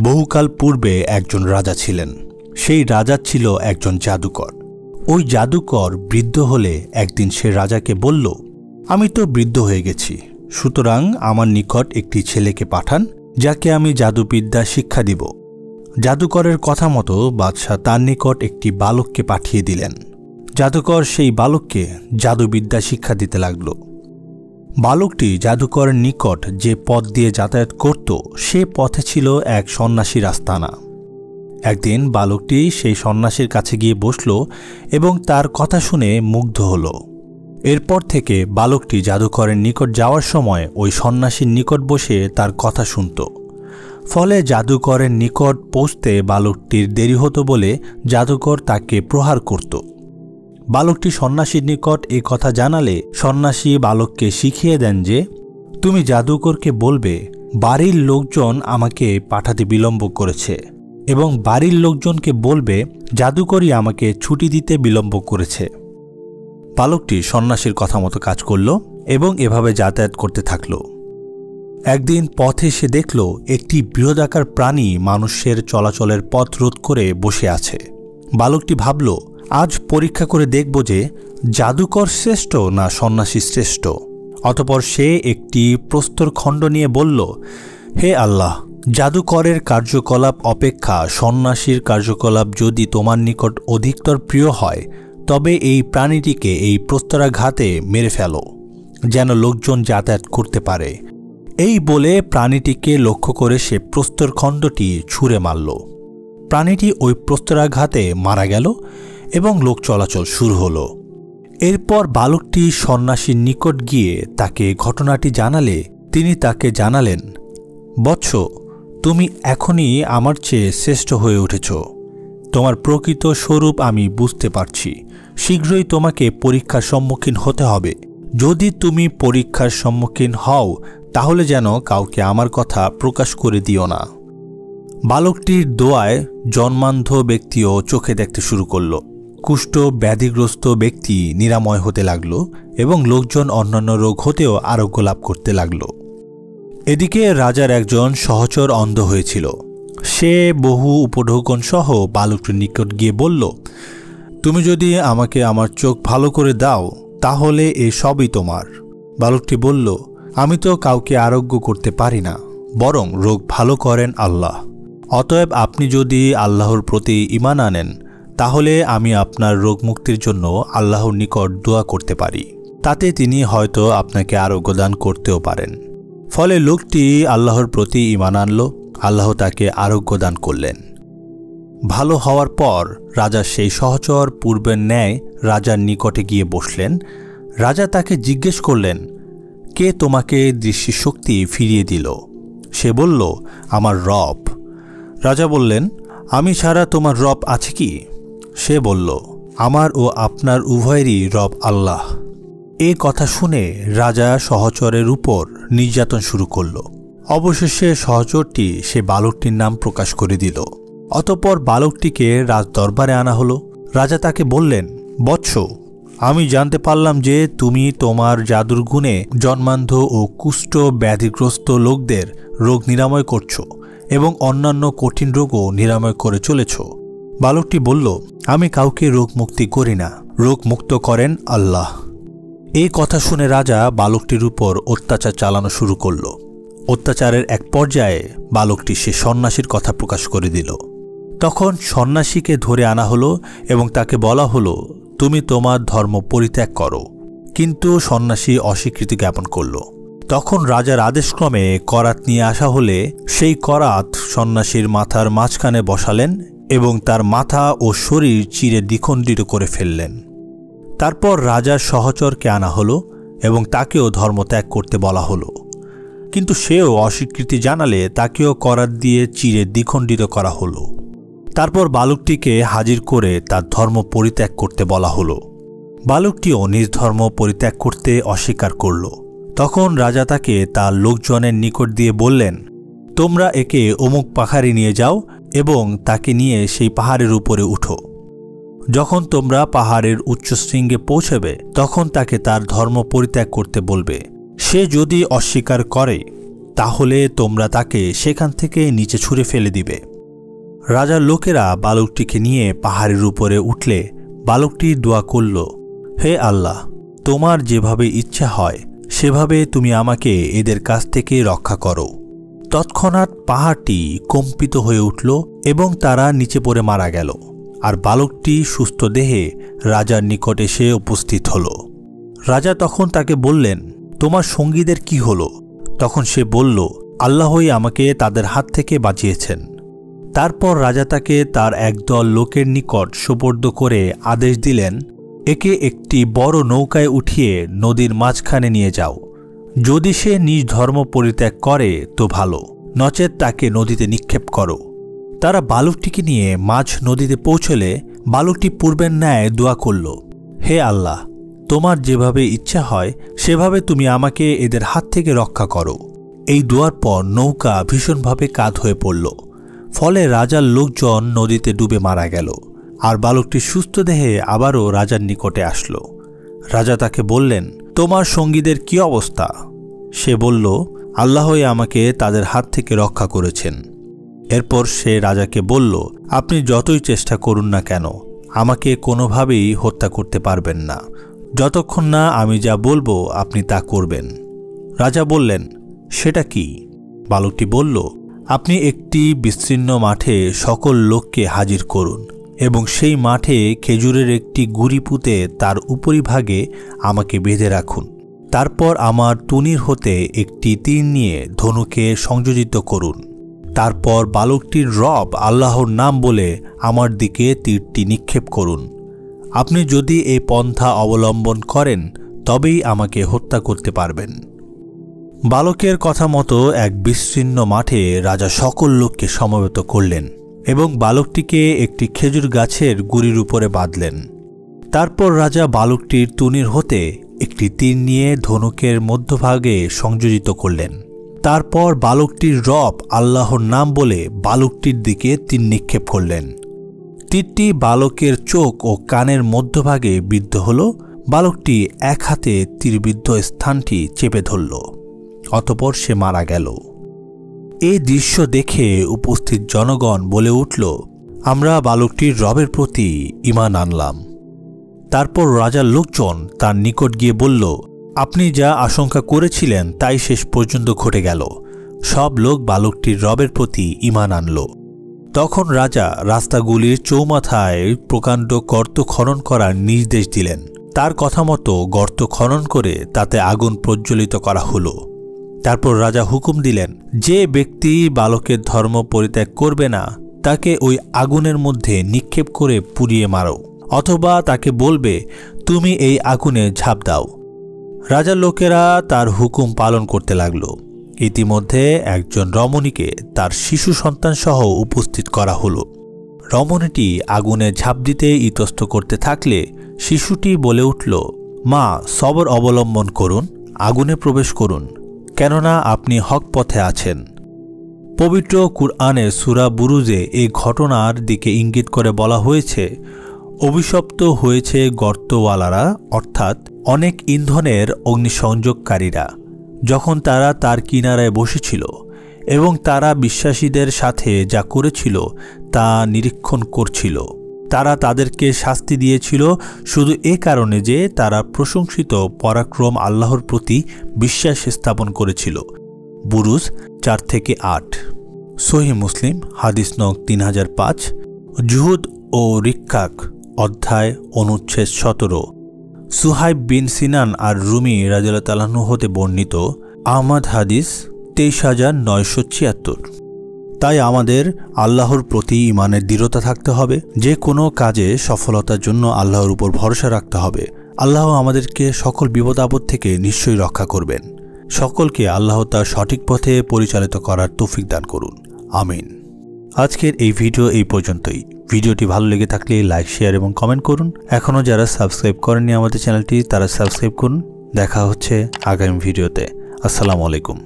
বহুকাল পূর্বে একজন রাজা ছিলেন। সেই রাজা ছিল একজন জাদুকর। ওই জাদুকর বৃদ্ধ হলে একদিন সে রাজাকে বলল, আমি তো বৃদ্ধ হয়ে গেছি, সুতরাং আমার নিকট একটি ছেলেকে পাঠান, যাকে আমি জাদুবিদ্যা শিক্ষা দিব। জাদুকরের কথা মতো বাদশাহ তার নিকট একটি বালককে পাঠিয়ে দিলেন। জাদুকর সেই বালককে জাদুবিদ্যা শিক্ষা দিতে লাগল। বালকটি জাদুকরের নিকট যে পথ দিয়ে যাতায়াত করত সে পথে ছিল এক সন্ন্যাসীর আস্তানা। একদিন বালকটি সেই সন্ন্যাসীর কাছে গিয়ে বসল এবং তার কথা শুনে মুগ্ধ হল। এরপর থেকে বালকটি জাদুকরের নিকট যাওয়ার সময় ওই সন্ন্যাসীর নিকট বসে তার কথা শুনত। ফলে জাদুকরের নিকট পৌঁছতে বালকটির দেরি হতো বলে জাদুকর তাকে প্রহার করত। বালকটি সন্ন্যাসীর নিকট এ কথা জানালে সন্ন্যাসী বালককে শিখিয়ে দেন যে, তুমি জাদুকরকে বলবে বাড়ির লোকজন আমাকে পাঠাতে বিলম্ব করেছে এবং বাড়ির লোকজনকে বলবে জাদুকরই আমাকে ছুটি দিতে বিলম্ব করেছে। বালকটি সন্ন্যাসীর কথা মতো কাজ করল এবং এভাবে যাতায়াত করতে থাকল। একদিন পথে সে দেখল একটি বৃহদাকার প্রাণী মানুষের চলাচলের পথ রোধ করে বসে আছে। বালকটি ভাবল, আজ পরীক্ষা করে দেখব যে জাদুকর শ্রেষ্ঠ না সন্ন্যাসী শ্রেষ্ঠ। অতঃপর সে একটি প্রস্তরখণ্ড নিয়ে বলল, হে আল্লাহ, জাদুকরের কার্যকলাপ অপেক্ষা সন্ন্যাসীর কার্যকলাপ যদি তোমার নিকট অধিকতর প্রিয় হয়, তবে এই প্রাণীটিকে এই প্রস্তরাঘাতে মেরে ফেলো, যেন লোকজন যাতায়াত করতে পারে। এই বলে প্রাণীটিকে লক্ষ্য করে সে প্রস্তরখণ্ডটি ছুঁড়ে মারল। প্রাণীটি ওই প্রস্তরাঘাতে মারা গেল এবং লোক চলাচল শুরু হল। এরপর বালকটি সন্ন্যাসীর নিকট গিয়ে তাকে ঘটনাটি জানালে তিনি তাকে জানালেন, বৎস, তুমি এখনই আমার চেয়ে শ্রেষ্ঠ হয়ে উঠেছ। তোমার প্রকৃত স্বরূপ আমি বুঝতে পারছি। শীঘ্রই তোমাকে পরীক্ষার সম্মুখীন হতে হবে। যদি তুমি পরীক্ষার সম্মুখীন হও তাহলে যেন কাউকে আমার কথা প্রকাশ করে দিও না। বালকটির দোয়ায় জন্মান্ধ ব্যক্তিও চোখে দেখতে শুরু করল। কুষ্ঠ ব্যাধিগ্রস্ত ব্যক্তি নিরাময় হতে লাগল এবং লোকজন অন্যান্য রোগ হতেও আরোগ্য লাভ করতে লাগল। এদিকে রাজার একজন সহচর অন্ধ হয়েছিল। সে বহু উপঢৌকন সহ বালকটির নিকট গিয়ে বলল, তুমি যদি আমাকে আমার চোখ ভালো করে দাও তাহলে এ সবই তোমার। বালকটি বলল, আমি তো কাউকে আরোগ্য করতে পারি না, বরং রোগ ভালো করেন আল্লাহ। অতএব আপনি যদি আল্লাহর প্রতি ঈমান আনেন তাহলে আমি আপনার রোগ মুক্তির জন্য আল্লাহর নিকট দোয়া করতে পারি। তাতে তিনি হয়তো আপনাকে আরোগ্য দান করতেও পারেন। ফলে লোকটি আল্লাহর প্রতি ঈমান আনল। আল্লাহ তাকে আরোগ্য দান করলেন। ভালো হওয়ার পর রাজা সেই সহচর পূর্বের ন্যায় রাজার নিকটে গিয়ে বসলেন। রাজা তাকে জিজ্ঞেস করলেন, কে তোমাকে দৃষ্টিশক্তি ফিরিয়ে দিল? সে বলল, আমার রব। রাজা বললেন, আমি ছাড়া তোমার রব আছে কি? সে বলল, আমার ও আপনার উভয়েরই রব আল্লাহ। এ কথা শুনে রাজা সহচরের উপর নির্যাতন শুরু করল। অবশেষে সহচরটি সে বালকটির নাম প্রকাশ করে দিল। অতঃপর বালকটিকে রাজ দরবারে আনা হলো। রাজা তাকে বললেন, বৎস, আমি জানতে পারলাম যে তুমি তোমার জাদুর গুণে জন্মান্ধ ও কুষ্ঠ ব্যাধিগ্রস্ত লোকদের রোগ নিরাময় করছ এবং অন্যান্য কঠিন রোগও নিরাময় করে চলেছ। বালকটি বলল, আমি কাউকে রোগ মুক্তি করি না, রোগ মুক্ত করেন আল্লাহ। এই কথা শুনে রাজা বালকটির উপর অত্যাচার চালানো শুরু করল। অত্যাচারের এক পর্যায়ে বালকটি সে সন্ন্যাসীর কথা প্রকাশ করে দিল। তখন সন্ন্যাসীকে ধরে আনা হলো এবং তাকে বলা হলো, তুমি তোমার ধর্ম পরিত্যাগ করো। কিন্তু সন্ন্যাসী অস্বীকৃতি জ্ঞাপন করল। তখন রাজার আদেশক্রমে করাত নিয়ে আসা হলে সেই করাত সন্ন্যাসীর মাথার মাঝখানে বসালেন এবং তার মাথা ও শরীর চিরে দ্বিখণ্ডিত করে ফেললেন। তারপর রাজার সহচরকে আনা হলো এবং তাকেও ধর্ম ত্যাগ করতে বলা হলো। কিন্তু সেও অস্বীকৃতি জানালে তাকেও করাত দিয়ে চিরে দ্বিখণ্ডিত করা হলো। তারপর বালকটিকে হাজির করে তার ধর্ম পরিত্যাগ করতে বলা হলো। বালকটিও নিজ ধর্ম পরিত্যাগ করতে অস্বীকার করল। তখন রাজা তাকে তার লোকজনের নিকট দিয়ে বললেন, তোমরা একে অমুক পাহাড়ে নিয়ে যাও এবং তাকে নিয়ে সেই পাহাড়ের উপরে উঠো। যখন তোমরা পাহাড়ের উচ্চশৃঙ্গে পৌঁছবে তখন তাকে তার ধর্ম পরিত্যাগ করতে বলবে। সে যদি অস্বীকার করে তাহলে তোমরা তাকে সেখান থেকে নিচে ছুঁড়ে ফেলে দিবে। রাজার লোকেরা বালকটিকে নিয়ে পাহাড়ের উপরে উঠলে বালকটি দোয়া করল, হে আল্লাহ, তোমার যেভাবে ইচ্ছা হয় সেভাবে তুমি আমাকে এদের কাছ থেকে রক্ষা করো। তৎক্ষণাৎ পাহাড়টি কম্পিত হয়ে উঠল এবং তারা নিচে পড়ে মারা গেল। আর বালকটি সুস্থ দেহে রাজার নিকট এসে উপস্থিত হল। রাজা তখন তাকে বললেন, তোমার সঙ্গীদের কি হলো? তখন সে বলল, আল্লাহই আমাকে তাদের হাত থেকে বাঁচিয়েছেন। তারপর রাজা তাকে তার একদল লোকের নিকট সোপর্দ করে আদেশ দিলেন, একে একটি বড় নৌকায় উঠিয়ে নদীর মাঝখানে নিয়ে যাও। যদি সে নিজ ধর্ম পরিত্যাগ করে তো ভালো, নচেত তাকে নদীতে নিক্ষেপ করো। তারা বালকটিকে নিয়ে মাঝ নদীতে পৌঁছলে বালকটি পূর্বের ন্যায় দোয়া করল, হে আল্লাহ, তোমার যেভাবে ইচ্ছা হয় সেভাবে তুমি আমাকে এদের হাত থেকে রক্ষা করো। এই দোয়ার পর নৌকা ভীষণভাবে কাত হয়ে পড়ল। ফলে রাজার লোকজন নদীতে ডুবে মারা গেল। আর বালকটি সুস্থ দেহে আবারও রাজার নিকটে আসলো। রাজা তাকে বললেন, তোমার সঙ্গীদের কি অবস্থা? সে বলল, আল্লাহই আমাকে তাদের হাত থেকে রক্ষা করেছেন। এরপর সে রাজাকে বলল, আপনি যতই চেষ্টা করুন না কেন আমাকে কোনোভাবেই হত্যা করতে পারবেন না, যতক্ষণ না আমি যা বলবো আপনি তা করবেন। রাজা বললেন, সেটা কি? বালকটি বলল, আপনি একটি বিস্তীর্ণ মাঠে সকল লোককে হাজির করুন এবং সেই মাঠে খেজুরের একটি গুঁড়ি পুঁতে তার উপরিভাগে আমাকে বেঁধে রাখুন। তারপর আমার তুনির হতে একটি তীর নিয়ে ধনুকে সংযোজিত করুন। তারপর বালকটির রব আল্লাহর নাম বলে আমার দিকে তীরটি নিক্ষেপ করুন। আপনি যদি এই পন্থা অবলম্বন করেন তবেই আমাকে হত্যা করতে পারবেন। বালকের কথা মতো এক বিস্তীর্ণ মাঠে রাজা সকল লোককে সমবেত করলেন এবং বালকটিকে একটি খেজুর গাছের গুঁড়ির উপরে বাঁধলেন। তারপর রাজা বালকটির তুনির হতে একটি তীর নিয়ে ধনুকের মধ্যভাগে সংযোজিত করলেন। তারপর বালকটির রব আল্লাহর নাম বলে বালকটির দিকে তীর নিক্ষেপ করলেন। তীরটি বালকের চোখ ও কানের মধ্যভাগে বিদ্ধ হল। বালকটি এক হাতে তীরবিদ্ধ স্থানটি চেপে ধরল, অতঃপর সে মারা গেল। এই দৃশ্য দেখে উপস্থিত জনগণ বলে উঠল, আমরা বালকটির রবের প্রতি ঈমান আনলাম। তারপর রাজার লোকজন তার নিকট গিয়ে বলল, আপনি যা আশঙ্কা করেছিলেন তাই শেষ পর্যন্ত ঘটে গেল। সব লোক বালকটির রবের প্রতি ঈমান আনল। তখন রাজা রাস্তাগুলির চৌমাথায় প্রকাণ্ড গর্ত খনন করার নির্দেশ দিলেন। তার কথা মতো গর্ত খনন করে তাতে আগুন প্রজ্বলিত করা হলো। তারপর রাজা হুকুম দিলেন, যে ব্যক্তি বালকের ধর্ম পরিত্যাগ করবে না তাকে ওই আগুনের মধ্যে নিক্ষেপ করে পুড়িয়ে মারো, অথবা তাকে বলবে তুমি এই আগুনে ঝাঁপ দাও। রাজার লোকেরা তার হুকুম পালন করতে লাগল। ইতিমধ্যে একজন রমণীকে তার শিশু সন্তান সহ উপস্থিত করা হলো। রমণীটি আগুনে ঝাঁপ দিতে ইতস্ত করতে থাকলে শিশুটি বলে উঠল, মা, সবর অবলম্বন করুন, আগুনে প্রবেশ করুন, কেননা আপনি হক পথে আছেন। পবিত্র কুরআনের সূরা বুরুজে এই ঘটনার দিকে ইঙ্গিত করে বলা হয়েছে, অভিশপ্ত হয়েছে গর্তওয়ালারা, অর্থাৎ অনেক ইন্ধনের অগ্নিসংযোগকারীরা, যখন তারা তার কিনারায় বসেছিল এবং তারা বিশ্বাসীদের সাথে যা করেছিল তা নিরীক্ষণ করছিল। তারা তাদেরকে শাস্তি দিয়েছিল শুধু এ কারণে যে তারা প্রশংসিত পরাক্রম আল্লাহর প্রতি বিশ্বাস স্থাপন করেছিল। বুরুজ 4-8। সহিহ মুসলিম হাদিস নং 3005। জুহুদ ও রিক্কাক অধ্যায় অনুচ্ছেদ 17। সুহাইব বিন সিনান আর রুমি রাদিয়াল্লাহু তাআলা আনহু হতে বর্ণিত। আহমদ হাদিস 23976। তাই আমাদের আল্লাহর প্রতি ঈমানের দৃঢ়তা থাকতে হবে। যে কোনো কাজে সফলতার জন্য আল্লাহর উপর ভরসা রাখতে হবে। আল্লাহ আমাদেরকে সকল বিপদ আপদ থেকে নিশ্চয়ই রক্ষা করবেন। সকলকে আল্লাহ তার সঠিক পথে পরিচালিত করার তৌফিক দান করুন, আমিন। আজকের এই ভিডিও এই পর্যন্তই। ভিডিওটি ভালো লেগে থাকলে লাইক, শেয়ার এবং কমেন্ট করুন। এখনও যারা সাবস্ক্রাইব করেননি আমাদের চ্যানেলটি তারা সাবস্ক্রাইব করুন। দেখা হচ্ছে আগামী ভিডিওতে। আসসালামু আলাইকুম।